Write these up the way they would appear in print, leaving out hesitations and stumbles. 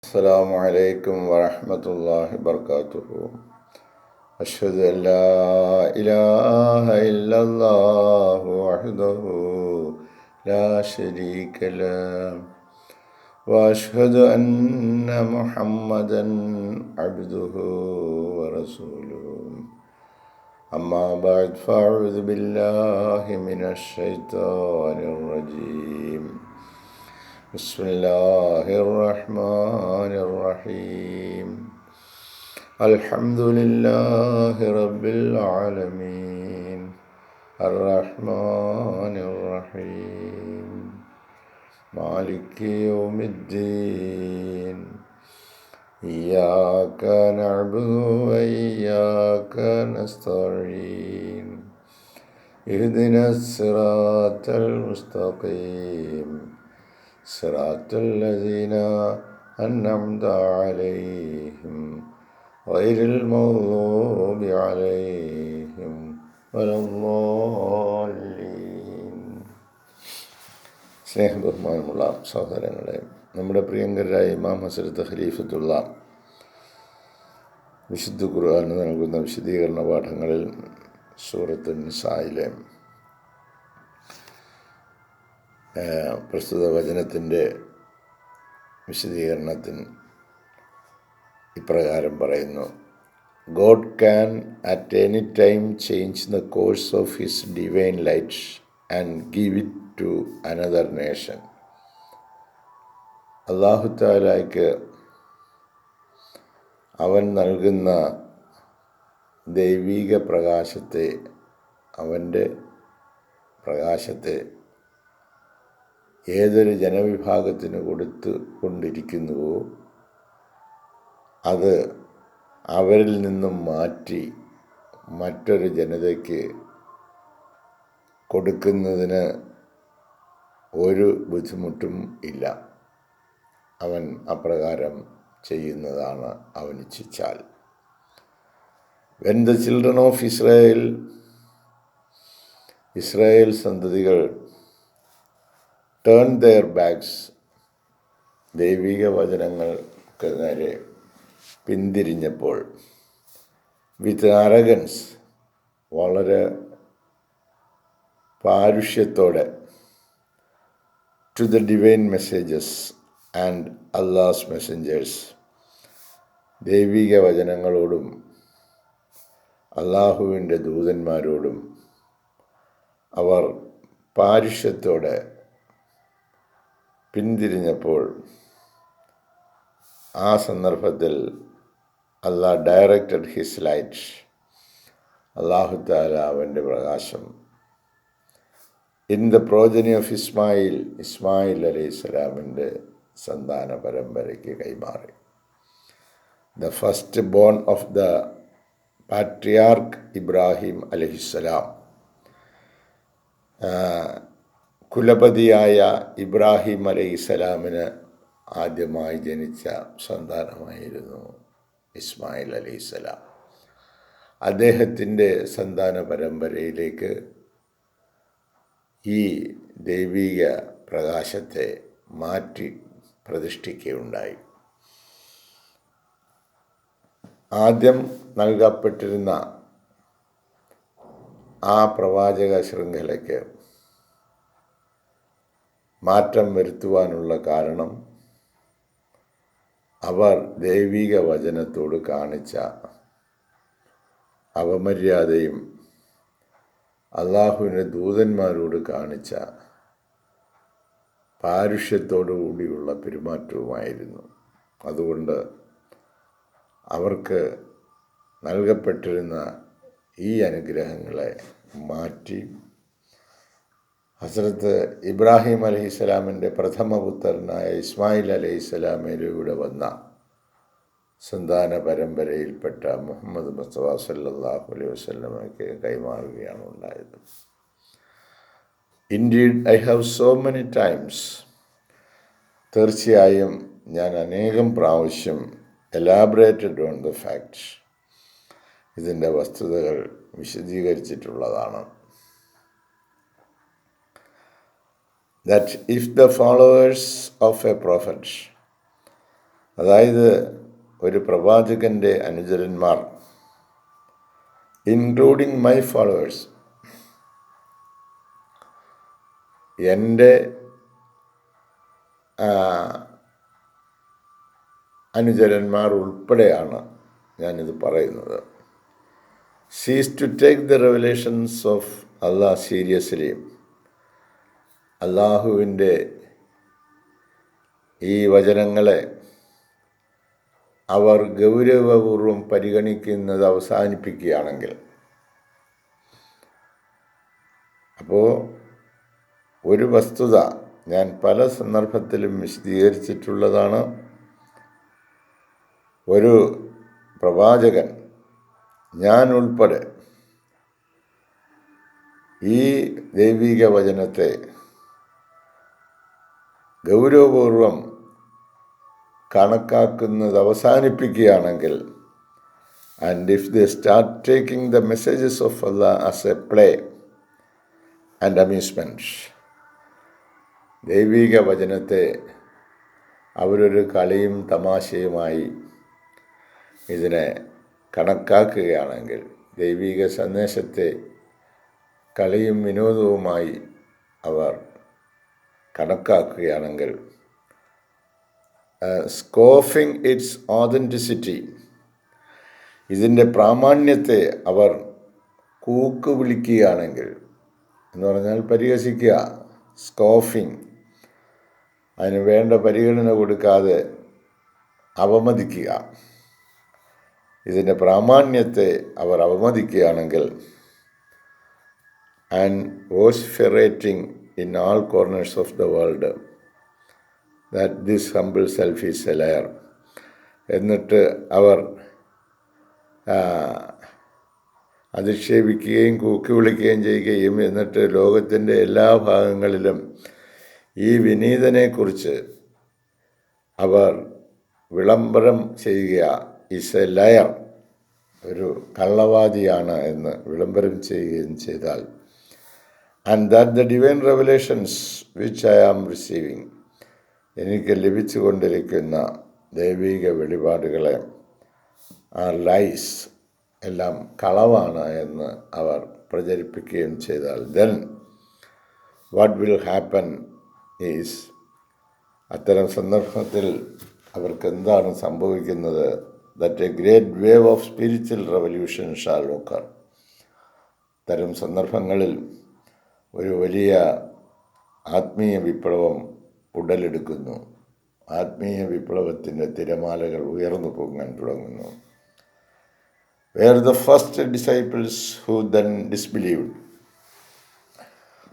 السلام عليكم ورحمة الله وبركاته. أشهد أن لا إله إلا الله وحده لا شريك له وأشهد أن محمدا عبده ورسوله. أما بعد فأعوذ بالله من الشيطان الرجيم. بسم الله الرحمن الرحيم. الحمد لله رب العالمين الرحمن الرحيم مالك يوم الدين إياك نعبد وإياك نستعين اهدنا الصراط المستقيم صراط الذين أنعمت عليهم غير المغضوب عليهم ولا الضالين. സ്നേഹബഹുമാനമുള്ള സഹോദരങ്ങളെ, നമ്മുടെ പ്രിയങ്കരായ ഇമാം ഹസ്രത്ത് ഖലീഫത്തുള്ള വിശുദ്ധ ഖുർആൻ നൽകുന്ന വിശദീകരണ പാഠങ്ങളിൽ സൂറത്തുൻ നിസായിലെ പ്രസ്തുത വചനത്തിൻ്റെ വിശദീകരണത്തിന് ഇപ്രകാരം പറയുന്നു: God can at any time change the course of his divine light and give it to another nation. അല്ലാഹു തആലയ്ക്ക് അവൻ നൽകുന്ന ദൈവിക പ്രകാശത്തെ, അവൻ്റെ പ്രകാശത്തെ ഏതൊരു ജനവിഭാഗത്തിന് കൊടുത്തു കൊണ്ടിരിക്കുന്നുവോ അത് അവരിൽ നിന്നും മാറ്റി മറ്റൊരു ജനതയ്ക്ക് കൊടുക്കുന്നതിന് ഒരു ബുദ്ധിമുട്ടും ഇല്ല. അവൻ അപ്രകാരം ചെയ്യുന്നതാണ് അവൻ ഇച്ഛിച്ചാൽ. When the children of Israel സന്തതികൾ turn their backs, ദൈവിക വചനങ്ങൾക്ക് നേരെ പിന്തിരിഞ്ഞപ്പോൾ, വിത്ത് അറഗൻസ്, വളരെ പാരുഷ്യത്തോടെ, to the divine messages and Allah's messengers, ദൈവിക വചനങ്ങളോടും അള്ളാഹുവിൻ്റെ ദൂതന്മാരോടും അവർ പാരുഷ്യത്തോടെ പിന്തിരിഞ്ഞപ്പോൾ, ആ സന്ദർഭത്തിൽ അല്ലാഹ് ഡയറക്റ്റഡ് ഹിസ് ലൈറ്റ്, അല്ലാഹു തആല അവൻ്റെ പ്രകാശം in the progeny of Ismail അലൈഹിസ്സലാമിൻ്റെ സന്താന പരമ്പരയ്ക്ക് കൈമാറി. The first born of the patriarch Ibrahim അലൈഹിസ്സലാം, കുലപതിയായ ഇബ്രാഹിം അലൈഹിസ്സലാമിന് ആദ്യമായി ജനിച്ച സന്താനമായിരുന്നു ഇസ്മായിൽ അലൈഹിസ്സലാം. അദ്ദേഹത്തിൻ്റെ സന്താന പരമ്പരയിലേക്ക് ഈ ദൈവിക പ്രകാശത്തെ മാറ്റി പ്രതിഷ്ഠിക്കുകയുണ്ടായി. ആദ്യം നൽകപ്പെട്ടിരുന്ന ആ പ്രവാചക ശൃംഖലയ്ക്ക് മാറ്റം വരുത്തുവാനുള്ള കാരണം അവർ ദൈവിക വചനത്തോട് കാണിച്ച അപമര്യാദയും അള്ളാഹുവിൻ്റെ ദൂതന്മാരോട് കാണിച്ച പാരുഷ്യത്തോടു കൂടിയുള്ള പെരുമാറ്റവുമായിരുന്നു. അതുകൊണ്ട് അവർക്ക് നൽകപ്പെട്ടിരുന്ന ഈ അനുഗ്രഹങ്ങളെ മാറ്റി ഹസ്രത്ത് ഇബ്രാഹിം അലൈഹിസ്സലാമിൻ്റെ പ്രഥമ പുത്രനായ ഇസ്മായിൽ അലൈഹിസ്സലാമിലൂടെ വന്ന സന്താന പരമ്പരയിൽപ്പെട്ട മുഹമ്മദ് മുസ്തഫ സല്ലല്ലാഹു അലൈഹി വസല്ലമയ്ക്ക് കൈമാറുകയാണ് ഉണ്ടായത്. Indeed, I have so many times, തീർച്ചയായും ഞാൻ അനേകം പ്രാവശ്യം elaborated on the facts, ഇതിൻ്റെ വസ്തുതകൾ വിശദീകരിച്ചിട്ടുള്ളതാണ്. That if the followers of a prophet അതായത് ഒരു പ്രവാചകൻ്റെ അനുചരന്മാർ, ഇൻക്ലൂഡിങ് മൈ ഫോളോവേഴ്സ്, എൻ്റെ അനുചരന്മാർ ഉൾപ്പെടെയാണ് ഞാനിത് പറയുന്നത്. Cease to take the revelations of Allah seriously. അള്ളാഹുവിൻ്റെ ഈ വചനങ്ങളെ അവർ ഗൗരവപൂർവം പരിഗണിക്കുന്നത് അവസാനിപ്പിക്കുകയാണെങ്കിൽ, അപ്പോൾ ഒരു വസ്തുത ഞാൻ പല സന്ദർഭത്തിലും വിശദീകരിച്ചിട്ടുള്ളതാണ്. ഒരു പ്രവാചകൻ, ഞാൻ ഉൾപ്പെടെ, ഈ ദൈവിക വചനത്തെ ഗൗരവപൂർവം കണക്കാക്കുന്നത് അവസാനിപ്പിക്കുകയാണെങ്കിൽ, and if they start taking the messages of Allah as a play and amusement, ദൈവിക വചനത്തെ അവരൊരു കളിയും തമാശയുമായി ഇതിനെ കണക്കാക്കുകയാണെങ്കിൽ, ദൈവിക സന്ദേശത്തെ കളിയും വിനോദവുമായി അവർ കണക്കാക്കുകയാണെങ്കിൽ, സ്കോഫിംഗ് ഇറ്റ്സ് ഓതൻറ്റിസിറ്റി, ഇതിൻ്റെ പ്രാമാണ്യത്തെ അവർ കൂക്ക് വിളിക്കുകയാണെങ്കിൽ, എന്ന് പറഞ്ഞാൽ പരിഹസിക്കുക, സ്കോഫിംഗ്, അതിന് വേണ്ട പരിഗണന കൊടുക്കാതെ അവമതിക്കുക, ഇതിൻ്റെ പ്രാമാണ്യത്തെ അവർ അവമതിക്കുകയാണെങ്കിൽ, and വോസിഫറേറ്റിംഗ് in all corners of the world that this humble self is a liar, എന്നിട്ട് അവർ അധിക്ഷേപിക്കുകയും കൂക്കി വിളിക്കുകയും ചെയ്യുകയും, എന്നിട്ട് ലോകത്തിൻ്റെ എല്ലാ ഭാഗങ്ങളിലും ഈ വിനീതനെക്കുറിച്ച് അവർ വിളംബരം ചെയ്യുക, ഈസ് എ ലയർ, ഒരു കള്ളവാദിയാണ് എന്ന് വിളംബരം ചെയ്യുകയും ചെയ്താൽ, and that the divine revelations which I am receiving, എനിക്ക് ലഭിച്ചുകൊണ്ടിരിക്കുന്ന ദൈവിക വെളിപാടുകളെ ലൈസ്, എല്ലാം കളവാണ് എന്ന് അവർ പ്രചരിപ്പിക്കുകയും ചെയ്താൽ, then what will happen is, അത്തരം സന്ദർഭത്തിൽ അവർക്ക് എന്താണ് സംഭവിക്കുന്നത്? that a great wave of spiritual revolution shall occur. അത്തരം സന്ദർഭങ്ങളിൽ ഒരു വലിയ ആത്മീയ വിപ്ലവം ഉടലെടുക്കുന്നു. ആത്മീയ വിപ്ലവത്തിൻ്റെ തിരമാലകൾ ഉയർന്നു പൊങ്ങാൻ തുടങ്ങുന്നു. Where the first disciples who then disbelieved,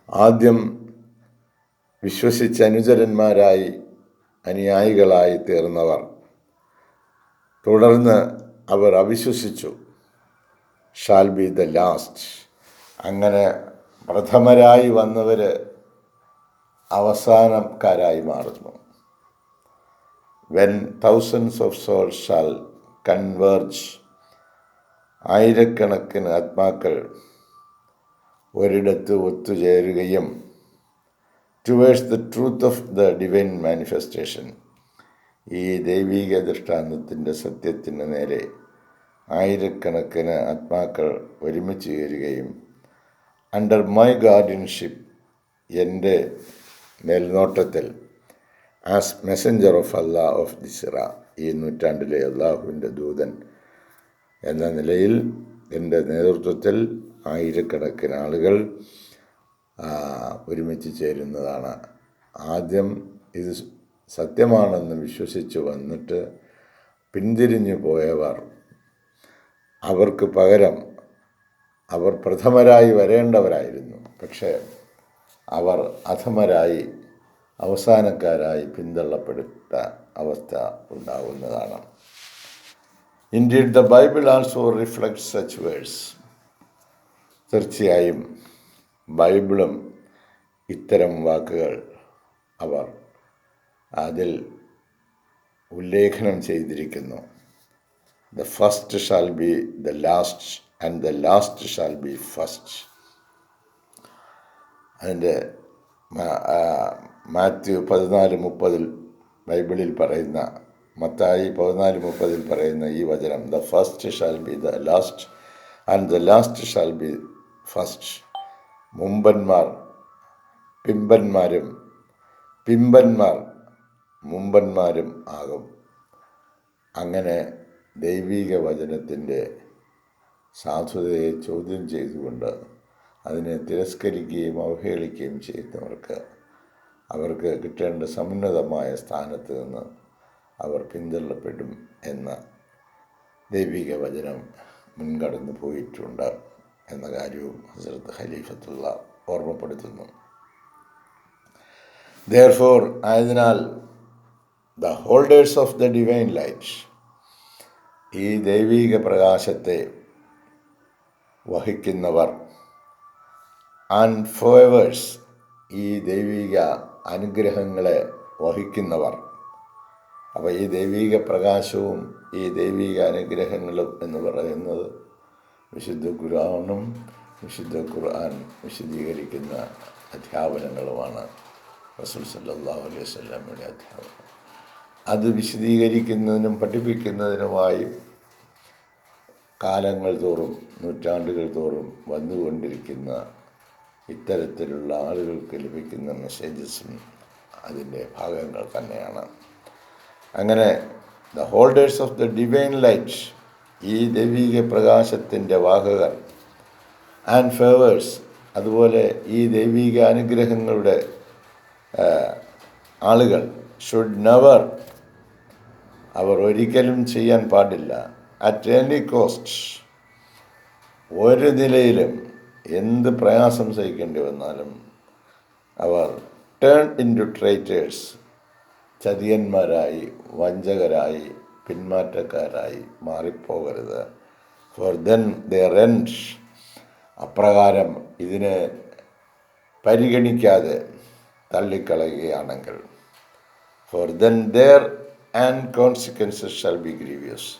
ആദ്യം വിശ്വസിച്ച അനുചരന്മാരായി, അനുയായികളായി തീർന്നവർ, തുടർന്ന് അവർ അവിശ്വസിച്ചു, ഷാൽ ബി ദ ലാസ്റ്റ്. അങ്ങനെ പ്രഥമരായി വന്നവർ അവസാനക്കാരായി മാറുന്നു. When thousands of souls shall converge, ആയിരക്കണക്കിന് ആത്മാക്കൾ ഒരിടത്ത് ഒത്തുചേരുകയും, towards the truth of the divine manifestation, ഈ ദൈവിക ദൃഷ്ടാന്തത്തിൻ്റെ സത്യത്തിന് നേരെ ആയിരക്കണക്കിന് ആത്മാക്കൾ ഒരുമിച്ച് ചേരുകയും, അണ്ടർ മൈ ഗാർഡിയൻഷിപ്പ്, എൻ്റെ മേൽനോട്ടത്തിൽ, as messenger of Allah of this era, ഈ നൂറ്റാണ്ടിലെ അള്ളാഹുവിൻ്റെ ദൂതൻ എന്ന നിലയിൽ എൻ്റെ നേതൃത്വത്തിൽ ആയിരക്കണക്കിന് ആളുകൾ ഒരുമിച്ച് ചേരുന്നതാണ്. ആദ്യം ഇത് സത്യമാണെന്ന് വിശ്വസിച്ച് വന്നിട്ട് പിന്തിരിഞ്ഞു പോയവർ, അവർക്ക് പകരം അവർ പ്രഥമരായി വരേണ്ടവരായിരുന്നു. പക്ഷേ അവർ അധമരായി, അവസാനക്കാരായി പിന്തള്ളപ്പെടുത്ത അവസ്ഥ ഉണ്ടാകുന്നതാണ്. Indeed the Bible also reflects such verse. തീർച്ചയായും ബൈബിളും ഇത്തരം വാക്കുകൾ അവർ അതിൽ ഉല്ലേഖനം ചെയ്തിരിക്കുന്നു. The first shall be the last and the last shall be first. അതിൻ്റെ മാത്യു 14:30 ബൈബിളിൽ പറയുന്ന മത്തായി 14:30 പറയുന്ന ഈ വചനം, the first shall be the last and the last shall be first. മുമ്പന്മാർ പിമ്പന്മാരും പിമ്പന്മാർ മുമ്പന്മാരും ആകും. അങ്ങനെ ദൈവിക വചനത്തിൻ്റെ സാധുതയെ ചോദ്യം ചെയ്തുകൊണ്ട് അതിനെ തിരസ്കരിക്കുകയും അവഹേളിക്കുകയും ചെയ്യുന്നവർക്ക് അവർക്ക് കിട്ടേണ്ട സമുന്നതമായ സ്ഥാനത്ത് നിന്ന് അവർ പിന്തള്ളപ്പെടും എന്ന ദൈവിക വചനം മുൻകടന്നു പോയിട്ടുണ്ട് എന്ന കാര്യവും ഹസ്രത്ത് ഖലീഫത്തുള്ള ഓർമ്മപ്പെടുത്തുന്നു. Therefore, ആയതിനാൽ the holders of the divine light, ഈ ദൈവിക പ്രകാശത്തെ വഹിക്കുന്നവർ, ആൻഡ് ഫോവേഴ്സ്, ഈ ദൈവിക അനുഗ്രഹങ്ങളെ വഹിക്കുന്നവർ. അപ്പോൾ ഈ ദൈവിക പ്രകാശവും ഈ ദൈവിക അനുഗ്രഹങ്ങളും എന്ന് പറയുന്നത് വിശുദ്ധ ഖുർആനും വിശുദ്ധ ഖുർആൻ വിശദീകരിക്കുന്ന അധ്യാപനങ്ങളുമാണ്. റസൂൽ സല്ലല്ലാഹു അലൈഹി വസല്ലമയുടെ അധ്യാപനം. അത് വിശദീകരിക്കുന്നതിനും പഠിപ്പിക്കുന്നതിനുമായി കാലങ്ങൾ തോറും നൂറ്റാണ്ടുകൾ തോറും വന്നുകൊണ്ടിരിക്കുന്ന ഇത്തരത്തിലുള്ള ആളുകൾക്ക് ലഭിക്കുന്ന മെസ്സേജസും അതിൻ്റെ ഭാഗങ്ങൾ തന്നെയാണ്. അങ്ങനെ the holders of the divine light, ഈ ദൈവിക പ്രകാശത്തിൻ്റെ വാഹകർ, ആൻഡ് ഫേവേഴ്സ്, അതുപോലെ ഈ ദൈവിക അനുഗ്രഹങ്ങളുടെ ആളുകൾ, ഷുഡ് നെവർ, അവർ ഒരിക്കലും ചെയ്യാൻ പാടില്ല, അറ്റ് എനി കോസ്റ്റ്, ഒരു നിലയിലും എന്ത് പ്രയാസം സഹിക്കേണ്ടി വന്നാലും അവർ ടേൺ ഇൻ ടു ട്രൈറ്റേഴ്സ്, ചതിയന്മാരായി, വഞ്ചകരായി, പിന്മാറ്റക്കാരായി മാറിപ്പോകരുത്. ഫോർ ദെൻ ദെയർ എൻഡ്, അപ്രകാരം ഇതിനെ പരിഗണിക്കാതെ തള്ളിക്കളയുകയാണെങ്കിൽ, for then their and consequences shall be grievous.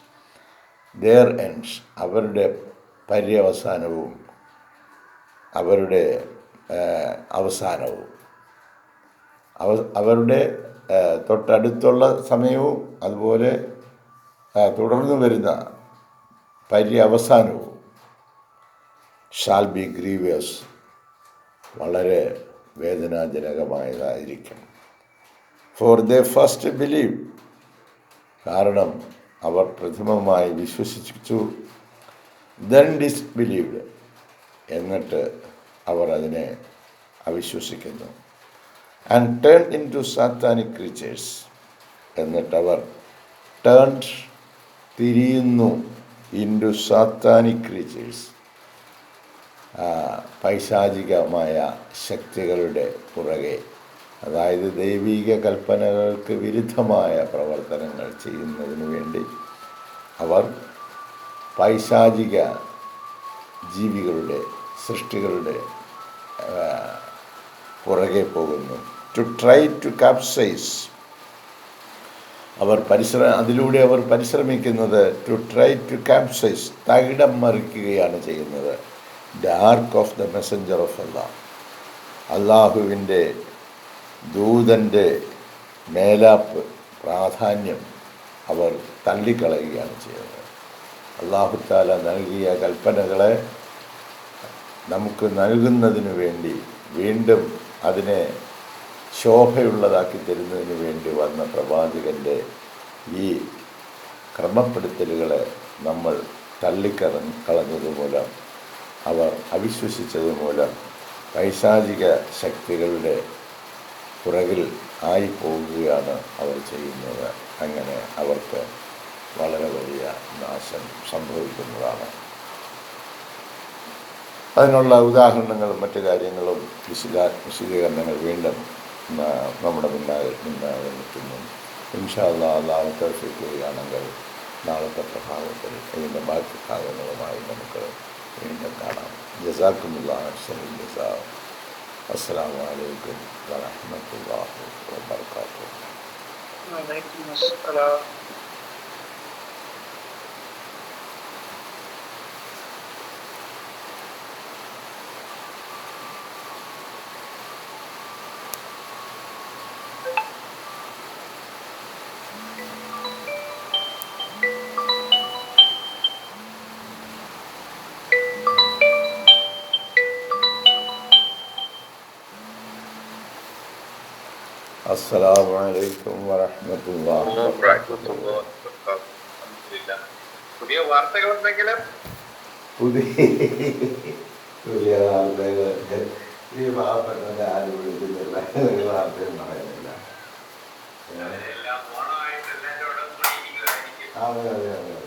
Their ends, അവരുടെ പര്യവസാനവും അവരുടെ അവസാനവും, അവരുടെ തൊട്ടടുത്തുള്ള സമയവും അതുപോലെ തുടർന്ന് വരുന്ന പര്യവസാനവും ഷാൽ ബി ഗ്രീവിയസ്, വളരെ വേദനാജനകമായതായിരിക്കും. ഫോർ ദേ ഫസ്റ്റ് ബിലീവ്, കാരണം അവർ പ്രഥമമായി വിശ്വസിച്ചു, ദെൻ ഡിസ്ബിലീവ്ഡ്, എന്നിട്ട് അവർ അതിനെ അവിശ്വസിക്കുന്നു. And turn in to satanic creatures, എന്നിട്ടവർ ടേൺഡ്, തിരിയുന്നു, ഇൻ ടു സാത്താനിക് ക്രീച്ചേഴ്സ്, പൈശാചികമായ ശക്തികളുടെ പുറകെ, അതായത് ദൈവിക കൽപ്പനകൾക്ക് വിരുദ്ധമായ പ്രവർത്തനങ്ങൾ ചെയ്യുന്നതിന് വേണ്ടി അവർ പൈശാചിക ജീവികളുടെ, സൃഷ്ടികളുടെ പുറകെ പോകുന്നു. ടു ട്രൈ ടു കാപ്സൈസ്, അതിലൂടെ അവർ പരിശ്രമിക്കുന്നത് ടു ട്രൈ ടു കാപ്സൈസ്, തകിടം മറിക്കുകയാണ് ചെയ്യുന്നത്. The ark of the messenger of Allah, അള്ളാഹുവിൻ്റെ ദൂതൻ്റെ മേലാപ്പ്, പ്രാധാന്യം അവർ തള്ളിക്കളയുകയാണ് ചെയ്യുന്നത്. അല്ലാഹു തആല നൽകിയ കൽപ്പനകളെ നമുക്ക് നൽകുന്നതിന് വേണ്ടി, വീണ്ടും അതിനെ ശോഭയുള്ളതാക്കി തരുന്നതിന് വേണ്ടി വന്ന പ്രവാചകൻ്റെ ഈ ക്രമപ്പെടുത്തലുകളെ നമ്മൾ തള്ളിക്കളഞ്ഞതുമൂലം, അവർ അവിശ്വസിച്ചതുമൂലം പൈശാചിക ശക്തികളുടെ പുറകിൽ ആയിപ്പോവുകയാണ് അവർ ചെയ്യുന്നത്. അങ്ങനെ അവർക്ക് വളരെ വലിയ നാശം സംഭവിക്കുന്നതാണ്. അതിനുള്ള ഉദാഹരണങ്ങളും മറ്റു കാര്യങ്ങളും വിശദീകരണങ്ങൾ വീണ്ടും നമ്മുടെ മുന്നാകെ നിൽക്കുന്നു. ഇൻഷാ അല്ലാഹ്, അല്ലാഹു തൗഫീഖ് ചെയ്യുകയാണെങ്കിൽ നാളത്തെ പ്രഭാതത്തിൽ ഇതിൻ്റെ ബാക്കി ഭാഗങ്ങളുമായി നമുക്ക് വീണ്ടും കാണാം. ജസാക്കുമുല്ലാഹ് അഹ്സനുൽ ജസാ. അസ്സലാമു അലൈക്കും വറഹ്മത്തുള്ളാഹി വബറകാതുഹു. അസ്സലാമു അലൈക്കും വറഹ്മത്തുള്ളാഹി വബറകാതുഹു. പുതിയ വാർത്തകൾ എന്തെങ്കിലും? പുതിയ വാർത്തകൾ ഈ പാവപ്പെട്ടവരെ ആരും വിളിക്കുന്നില്ല, ഒരു വാർത്തയും പറയുന്നില്ല. അതെ അതെ അതെ അതെ.